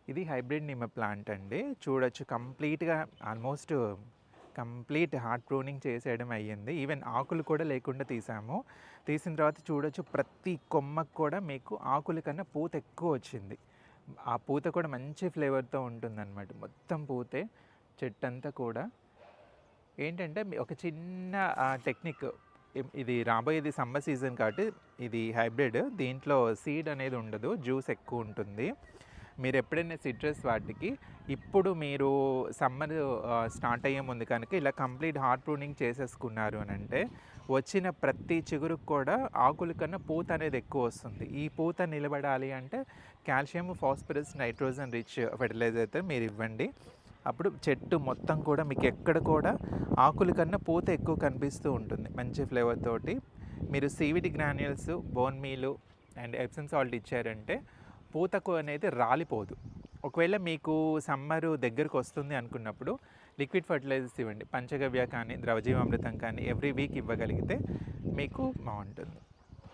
ఇది హైబ్రిడ్ నిమ్మ ప్లాంట్ అండి. చూడొచ్చు కంప్లీట్‌గా ఆల్మోస్ట్ కంప్లీట్ హార్ట్ ప్రూనింగ్ చేసేయడం అయ్యింది. ఈవెన్ ఆకులు కూడా లేకుండా తీసాము. తీసిన తర్వాత చూడొచ్చు ప్రతి కొమ్మకు కూడా మీకు ఆకుల కన్నా పూత ఎక్కువ వచ్చింది. ఆ పూత కూడా మంచి ఫ్లేవర్‌తో ఉంటుందనమాట. మొత్తం పూతే చెట్టంతా కూడా. ఏంటంటే ఒక చిన్న టెక్నిక్ ఇది రాబోయేది సమ్మర్ సీజన్ కాబట్టి ఇది హైబ్రిడ్. దీంట్లో సీడ్ అనేది ఉండదు. జ్యూస్ ఎక్కువ ఉంటుంది. మీరు ఎప్పుడైనా సిట్రస్ వాటికి ఇప్పుడు మీరు సమ్మర్ స్టార్ట్ అయ్యే ముందు కనుక ఇలా కంప్లీట్ హార్ట్ ప్రూనింగ్ చేసేసుకున్నారు అని అంటే వచ్చిన ప్రతి చిగురుకు కూడా ఆకుల కన్నా పూత అనేది ఎక్కువ వస్తుంది. ఈ పూత నిలబడాలి అంటే calcium, phosphorus, nitrogen rich fertilizer మీరు ఇవ్వండి. అప్పుడు చెట్టు మొత్తం కూడా మీకు ఎక్కడ కూడా ఆకుల కన్నా పూత ఎక్కువ కనిపిస్తూ ఉంటుంది మంచి ఫ్లేవర్ తోటి. మీరు seaweed granules, bone meal and Epsom salt ఇచ్చారంటే పూతకు అనేది రాలిపోదు. ఒకవేళ మీకు సమ్మరు దగ్గరకు వస్తుంది అనుకున్నప్పుడు లిక్విడ్ ఫర్టిలైజర్స్ ఇవ్వండి. పంచగవ్య కానీ, ద్రవజీవామృతం కానీ ఎవ్రీ వీక్ ఇవ్వగలిగితే మీకు బాగుంటుంది.